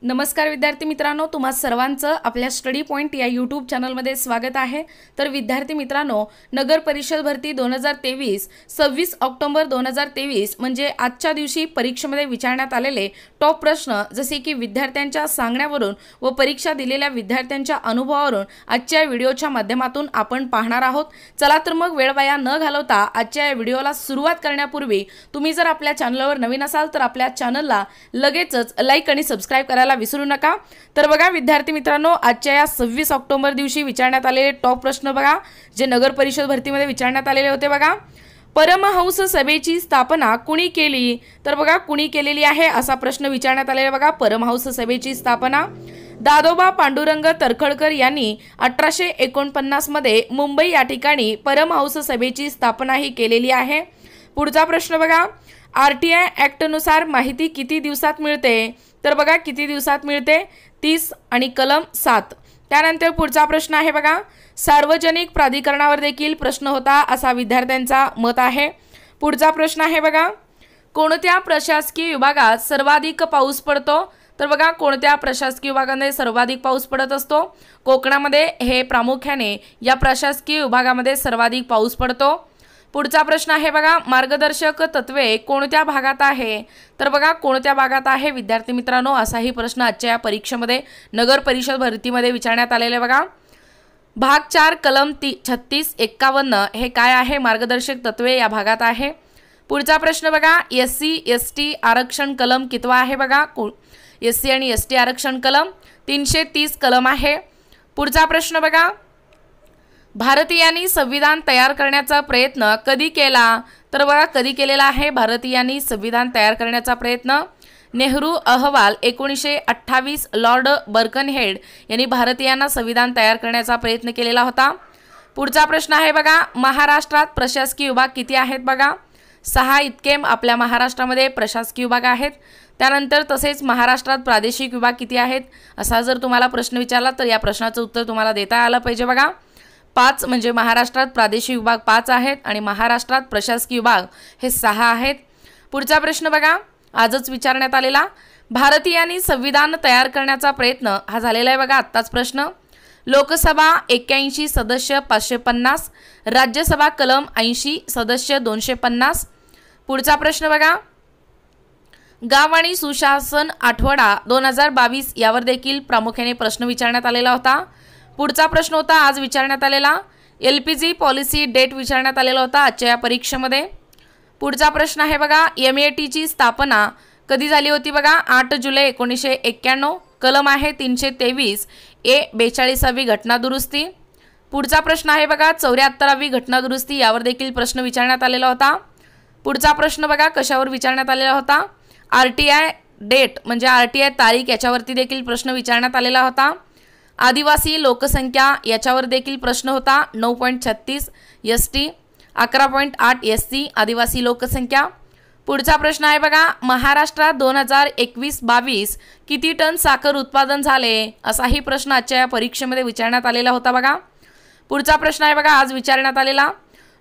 नमस्कार विद्यार्थी मित्रांनो, तुम्हा सर्वांचं आपल्या स्टडी पॉइंट या यूट्यूब चॅनलमध्ये स्वागत आहे। तर विद्यार्थी मित्रांनो, नगर परिषद भरती 2023 26 ऑक्टोबर 2023 म्हणजे आजच्या दिवशी परीक्षेमध्ये विचारण्यात आलेले टॉप प्रश्न जसे की विद्यार्थ्यांच्या सांगण्यावरून व परीक्षा दिलेल्या विद्यार्थ्यांच्या अनुभवावरून आजच्या व्हिडिओच्या माध्यमातून आपण पाहणार आहोत। चला तर मग वेळ वाया न घालवता आजच्या या व्हिडिओला सुरुवात करण्यापूर्वी तुम्ही जर आपल्या चॅनलवर नवीन असाल तर आपल्या चॅनलला लगेचच लाईक आणि सबस्क्राइब करायला विसरू नका। तर बघा विद्यार्थी मित्रांनो, आजच्या या 26 ऑक्टोबर दिवशी विचारण्यात आलेले टॉप प्रश्न बघा, जे नगर परिषद भरतीमध्ये विचारण्यात आलेले होते बघा। परमहंस सभेची स्थापना कुणी केली? तर बघा कुणी केलेली आहे असा प्रश्न विचारण्यात आलेला बघा। परमहंस सभेची स्थापना दादोबा पांडुरंग तर्खडकर यांनी 1849 मध्ये मुंबई या ठिकाणी परमहंस सभेची स्थापना ही केलेली आहे। पुढचा प्रश्न बघा, आरटीआय ऍक्ट नुसार माहिती किती दिवसात मिळते? तर बघा किती दिवसात मिळते? 30 आणि कलम 7। त्यानंतर पुढचा प्रश्न आहे बघा, सार्वजनिक प्राधिकरणावर देखील प्रश्न होता असा विद्यार्थ्यांचा मत आहे। पुढचा प्रश्न आहे बघा, कोणत्या प्रशासकीय विभागात सर्वाधिक पाऊस पडतो? तर बघा कोणत्या प्रशासकीय विभागामध्ये सर्वाधिक पाऊस पडत असतो? कोकणामध्ये हे प्रामुख्याने या प्रशासकीय विभागामध्ये सर्वाधिक पाऊस पडतो। पुढचा प्रश्न आहे बघा, मार्गदर्शक तत्वे कोणत्या भागात आहे? तर बघा कोणत्या भागात आहे विद्यार्थी मित्रांनो, असाही प्रश्न आजच्या या परीक्षेमध्ये नगर परिषद भरतीमध्ये विचारण्यात आलेले बघा। भाग 4 कलम 36 51 हे काय आहे? मार्गदर्शक तत्वे या भागात आहे। पुढचा प्रश्न बघा, एससी एसटी आरक्षण कलम कितवा आहे? बघा एससी आणि एसटी आरक्षण कलम 330 कलम आहे। पुढचा प्रश्न बघा, भारतीयांनी संविधान तयार करण्याचा प्रयत्न कधी केला? तर बघा कधी केलेला आहे भारतीयांनी संविधान तयार करण्याचा प्रयत्न? नेहरू अहवाल 1928 लॉर्ड बर्कनहेड यांनी भारतीयांना संविधान तयार करण्याचा प्रयत्न केलेला होता। पुढचा प्रश्न आहे बघा, महाराष्ट्रात प्रशासकीय विभाग किती आहेत? बघा 6 इतके आपल्या महाराष्ट्रामध्ये प्रशासकीय विभाग आहेत। त्यानंतर तसेच महाराष्ट्रात प्रादेशिक विभाग किती आहेत असा जर तुम्हाला प्रश्न विचारला तर या प्रश्नाचं उत्तर तुम्हाला देता आलं पाहिजे बघा। 5 म्हणजे महाराष्ट्रात प्रादेशिक विभाग 5 आहेत आणि महाराष्ट्रात प्रशासकीय विभाग हे 6 आहेत। पुढचा प्रश्न बघा, आजच विचारण्यात आलेला, भारतीयांनी संविधान तयार करण्याचा प्रयत्न हा झालेला आहे बघा आत्ताच प्रश्न। लोकसभा 81 सदस्य 550, राज्यसभा कलम 80 सदस्य 250। पुढचा प्रश्न बघा, गाव आणि सुशासन आठवडा 2022 यावर देखील प्रामुख्याने प्रश्न विचारण्यात आलेला होता। पुढचा प्रश्न होता आज विचारण्यात आलेला, एलपीजी पॉलिसी डेट विचारण्यात आलेला होता आजच्या या परीक्षेमध्ये। पुढचा प्रश्न आहे बघा, एमएटीची स्थापना कधी झाली होती? बघा 8 जुलै 1991 कलम आहे 323 ए 42वी घटना दुरुस्ती। पुढचा प्रश्न आहे बघा, 74वी घटना दुरुस्ती यावर देखील प्रश्न विचारण्यात आलेला होता। पुढचा प्रश्न बघा कशावर विचारण्यात आलेला होता? आरटीआय डेट म्हणजे आरटीआय तारीख याच्यावरती देखील प्रश्न विचारण्यात आलेला होता। आदिवासी लोकसंख्या याच्यावर देखील प्रश्न होता 9.36 एसटी 11.8 एससी आदिवासी लोकसंख्या। पुढचा प्रश्न आहे बघा, महाराष्ट्रात 2021-22 किती टन साखर उत्पादन झाले असाही प्रश्न आजच्या या परीक्षेमध्ये विचारण्यात आलेला होता बघा। पुढचा प्रश्न आहे बघा आज विचारण्यात आलेला,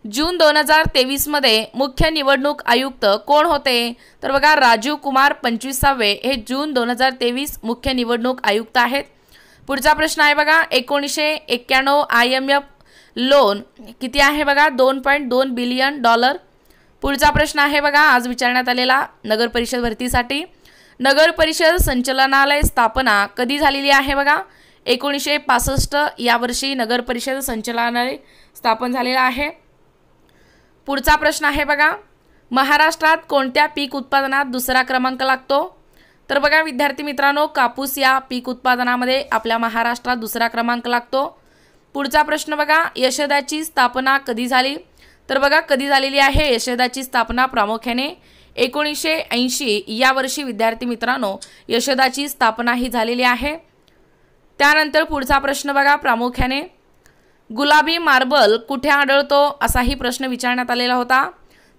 जून 2023 मध्ये मुख्य निवडणूक आयुक्त कोण होते? तर बघा राजीव कुमार 25वे हे जून 2023 मुख्य निवडणूक आयुक्त आहेत। पुढचा प्रश्न आहे बघा, 1991 IMF लोन किती आहे? बघा $2.2 बिलियन। पुढचा प्रश्न आहे बघा आज विचारण्यात आलेला नगर परिषद भरतीसाठी, नगर परिषद संचालनालय स्थापना कधी झालेली आहे? बघा 1965 या वर्षी नगर परिषद संचालनालय स्थापन झालेला आहे। पुढचा प्रश्न आहे बघा, महाराष्ट्रात कोणत्या पीक उत्पादनात दुसरा क्रमांक लागतो? तर बघा विद्यार्थी मित्रांनो, कापूस या पीक उत्पादनामध्ये आपल्या महाराष्ट्रात दुसरा क्रमांक लागतो। पुढचा प्रश्न बघा, यशदाची स्थापना कधी झाली? तर बघा कधी झालेली आहे यशदाची स्थापना? प्रामुख्याने 1980 या वर्षी विद्यार्थी मित्रांनो यशदाची स्थापना ही झालेली आहे। त्यानंतर पुढचा प्रश्न बघा, प्रामुख्याने गुलाबी मार्बल कुठे आढळतो असाही प्रश्न विचारण्यात आलेला होता।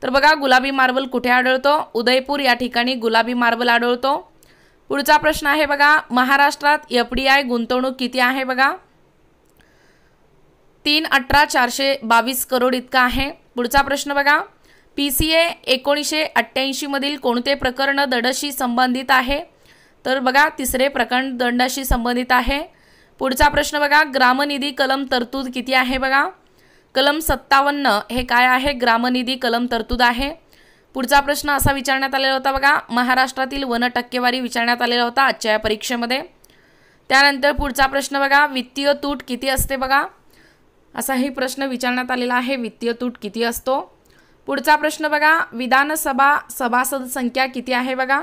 तर बघा गुलाबी मार्बल कुठे आढळतो? उदयपूर या ठिकाणी गुलाबी मार्बल आढळतो। पुढचा प्रश्न आहे बघा, महाराष्ट्रात एफडीआय गुंतवणूक किती आहे? बघा 318,422 करोड इतका आहे। पुढचा प्रश्न बघा, पीसीए 1988 मधील कोणते प्रकरण दडशी संबंधित आहे? तर बघा तिसरे प्रकरण दंडाशी संबंधित आहे। पुढचा प्रश्न बघा, ग्रामनिधी कलम तरतूद किती आहे बघा, कलम 57 हे काय आहे, ग्रामनिधी कलम तरतूद आहे। पुढचा प्रश्न असा विचारण्यात आलेला होता बघा, महाराष्ट्रातील वन टक्केवारी विचारण्यात आलेला होता आजच्या या परीक्षेमध्ये। त्यानंतर पुढचा प्रश्न बघा, वित्तीय तूट किती असते बघा, असाही प्रश्न विचारण्यात आलेला आहे, वित्तीय तूट किती असतो। पुढचा प्रश्न बघा, विधानसभा सभासद संख्या किती आहे बघा,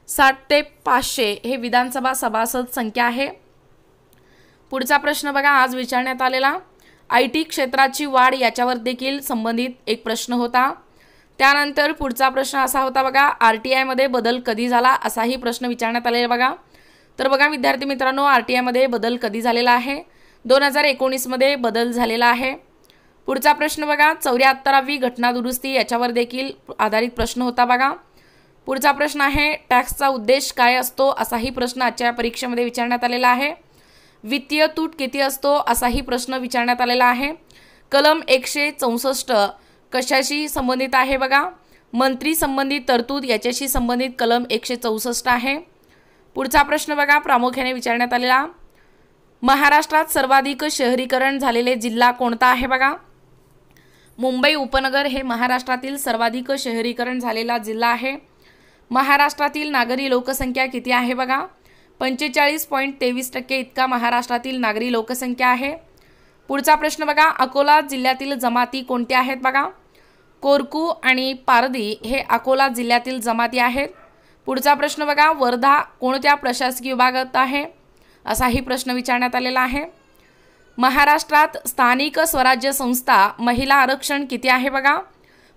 60 ते 500 हे विधानसभा सभासद संख्या आहे। पुढचा प्रश्न बघा, आज विचारण्यात आलेला IT क्षेत्राची वाढ याच्यावर देखील संबंधित एक प्रश्न होता। त्यानंतर पुढचा प्रश्न असा होता बघा, RTI मध्ये बदल कधी झाला, असाही प्रश्न विचारण्यात आलेला बघा। तर बघा विद्यार्थी मित्रांनो, RTI मध्ये बदल कधी झालेला आहे, 2019 मध्ये बदल झालेला आहे। पुढचा प्रश्न बघा, 74वी घटना दुरुस्ती याच्यावर देखील आधारित प्रश्न होता बघा। पुढचा प्रश्न आहे, टॅक्सचा उद्देश काय असतो, असाही प्रश्न आजच्या परीक्षेमध्ये विचारण्यात आलेला आहे। वित्तीय तूट किती असतो, असाही प्रश्न विचारण्यात आलेला आहे। कलम 164 कशाशी संबंधित आहे बघा, मंत्री संबंधित तरतूद याच्याशी संबंधित कलम 164 आहे। पुढचा प्रश्न बघा, प्रामुख्याने विचारण्यात आलेला, महाराष्ट्रात सर्वाधिक शहरीकरण झालेले जिल्हा कोणता आहे बघा, मुंबई उपनगर हे महाराष्ट्रातील सर्वाधिक शहरीकरण झालेला जिल्हा आहे। महाराष्ट्रातील नागरी लोकसंख्या किती आहे बघा, 45.23% इतका महाराष्ट्रातील नागरी लोकसंख्या आहे। पुढचा प्रश्न बघा, अकोला जिल्ह्यातील जमाती कोणत्या आहेत बघा, कोरकू आणि पारधी हे अकोला जिल्ह्यातील जमाती आहेत। पुढचा प्रश्न बघा, वर्धा कोणत्या प्रशासकीय विभागात आहे, असाही प्रश्न विचारण्यात आलेला आहे। महाराष्ट्रात स्थानिक स्वराज्य संस्था महिला आरक्षण किती आहे बघा,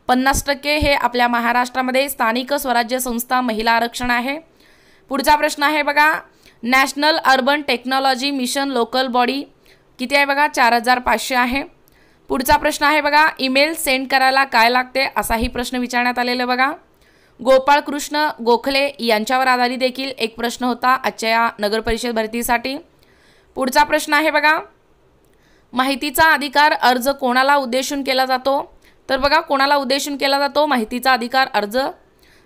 50% हे आपल्या महाराष्ट्रामध्ये स्थानिक स्वराज्य संस्था महिला आरक्षण आहे। पुढचा प्रश्न आहे बघा, national urban technology mission local body किती आहे बघा, 4500 आहे। पुढचा प्रश्न आहे बघा, ईमेल सेंड करायला काय लागते, असाही प्रश्न विचारण्यात आलेला बघा। गोपाळकृष्ण गोखले यांच्यावर आधारित देखील एक प्रश्न होता आजच्या या नगर परिषद भरतीसाठी। पुढचा प्रश्न आहे बघा, माहितीचा अधिकार अर्ज कोणाला उद्देशून केला जातो, तर बघा कोणाला उद्देशून केला जातो, माहितीचा अधिकार अर्ज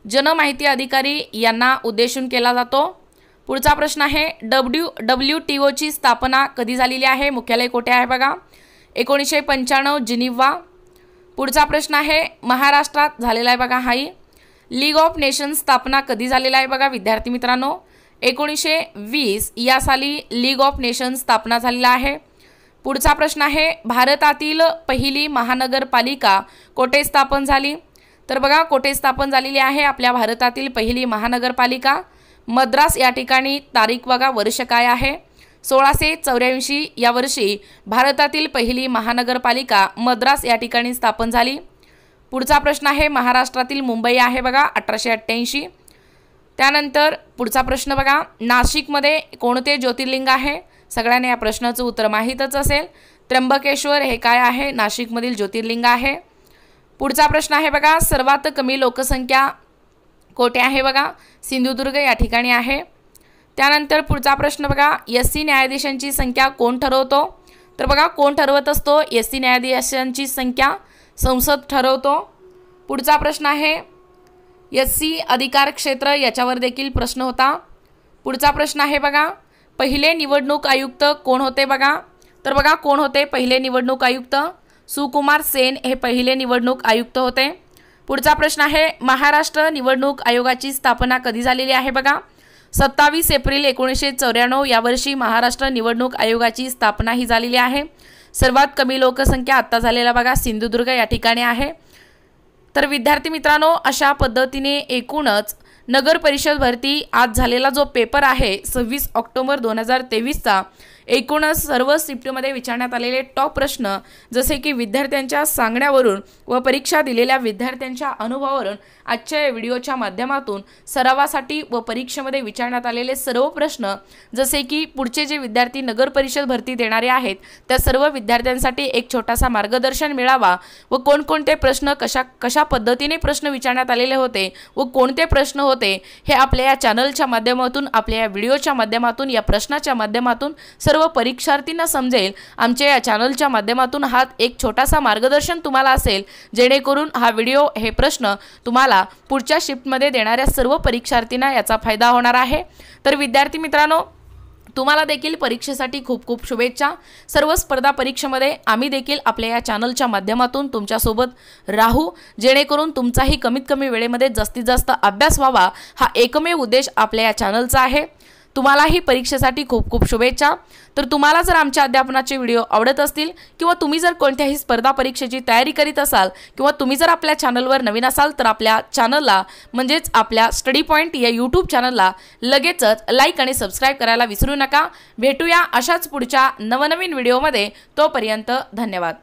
जनमाहिती अधिकारी यांना उद्देशून केला जातो। पुढचा प्रश्न आहे, WTO ची स्थापना कधी झालेली आहे, मुख्यालय कोठे आहे बघा, 1995 जिनिव्हा। पुढचा प्रश्न आहे, महाराष्ट्रात झालेला आहे बघा हाही। लीग ऑफ नेशन्स स्थापना कधी झालेला आहे बघा विद्यार्थी मित्रांनो, 1920 या साली लीग ऑफ नेशन्स स्थापना झालेला आहे। पुढचा प्रश्न आहे, भारतातील पहिली महानगरपालिका कोठे स्थापन झाली, तर बघा कोठे स्थापन झालेली आहे आपल्या भारतातील पहिली महानगरपालिका, मद्रास या ठिकाणी। तारीख बघा, वर्ष काय आहे, 1684 या वर्षी भारतातील पहिली महानगरपालिका मद्रास या ठिकाणी स्थापन झाली। पुढचा प्रश्न आहे, महाराष्ट्रातील मुंबई आहे बघा 1888। त्यानंतर पुढचा प्रश्न बघा, नाशिकमध्ये कोणते ज्योतिर्लिंग आहे, सगळ्यांना या प्रश्नाचं उत्तर माहीतच असेल, त्र्यंबकेश्वर हे काय आहे, नाशिकमधील ज्योतिर्लिंग आहे। पुढचा प्रश्न आहे बघा, सर्वात कमी लोकसंख्या कोठे आहे बघा, सिंधुदुर्ग या ठिकाणी आहे। त्यानंतर पुढचा प्रश्न बघा, SC न्यायाधीशांची संख्या कोण ठरवतो, तर बघा कोण ठरवत असतो, SC न्यायाधीशांची संख्या संसद ठरवतो। पुढचा प्रश्न आहे, SC अधिकार क्षेत्र याच्यावर देखील प्रश्न होता। पुढचा प्रश्न आहे बघा, पहिले निवडणूक आयुक्त कोण होते बघा, तर बघा कोण होते पहिले निवडणूक आयुक्त, सुकुमार सेन हे पहिले निवडणूक आयुक्त होते। पुढचा प्रश्न आहे, महाराष्ट्र निवडणूक आयोगाची स्थापना कधी झालेली आहे बघा, 27 एप्रिल 1994 या वर्षी महाराष्ट्र निवडणूक आयोगाची स्थापना ही झालेली आहे। सर्वात कमी लोकसंख्या आता झालेला बघा सिंधुदुर्ग या ठिकाणी आहे। तर विद्यार्थी मित्रांनो, अशा पद्धतीने एकूणच नगर परिषद भरती आज झालेला जो पेपर आहे 26 ऑक्टोबर 2023 चा एकूणच सर्व शिफ्टमध्ये विचारण्यात आलेले टॉप प्रश्न, जसे की विद्यार्थ्यांच्या सांगण्यावरून व परीक्षा दिलेल्या विद्यार्थ्यांच्या अनुभवावरून आजच्या व्हिडिओच्या माध्यमातून सरावासाठी व परीक्षेमध्ये विचारण्यात आलेले सर्व प्रश्न, जसे की पुढचे जे विद्यार्थी नगर परिषद भरती देणारे आहेत त्या सर्व विद्यार्थ्यांसाठी एक छोटासा मार्गदर्शन मिळावा व कोणकोणते प्रश्न कशा पद्धतीने प्रश्न विचारण्यात आलेले होते व कोणते प्रश्न होते हे आपल्या या चॅनलच्या माध्यमातून, आपल्या या व्हिडिओच्या माध्यमातून, या प्रश्नाच्या माध्यमातून सर्व सर्व परीक्षार्थींना समजेल, आमच्या या चॅनलच्या माध्यमातून हा एक छोटासा मार्गदर्शन तुम्हाला असेल, जेणेकरून हा व्हिडिओ हे प्रश्न तुम्हाला पुढच्या शिफ्टमध्ये देणाऱ्या सर्व परीक्षार्थींना याचा फायदा होणार आहे। तर विद्यार्थी मित्रांनो, तुम्हाला देखील परीक्षेसाठी खूप खूप शुभेच्छा। सर्व स्पर्धा परीक्षेमध्ये आम्ही देखील आपल्या या चॅनलच्या माध्यमातून तुमच्यासोबत राहू, जेणेकरून तुमचाही कमीत कमी वेळेमध्ये जास्तीत जास्त अभ्यास व्हावा, हा एकमेव उद्देश आपल्या या चॅनलचा आहे। तुम्हालाही परीक्षेसाठी खूप खूप शुभेच्छा। तर तुम्हाला जर आमच्या अध्यापनाचे व्हिडिओ आवडत असतील किंवा तुम्ही जर कोणत्याही स्पर्धा परीक्षेची तयारी करीत असाल किंवा तुम्ही जर आपल्या चॅनलवर नवीन असाल तर आपल्या चॅनलला म्हणजेच आपल्या स्टडी पॉइंट या यूट्यूब चॅनलला लगेचच लाईक आणि सबस्क्राईब करायला विसरू नका। भेटूया अशाच पुढच्या नवनवीन व्हिडिओमध्ये, तोपर्यंत धन्यवाद।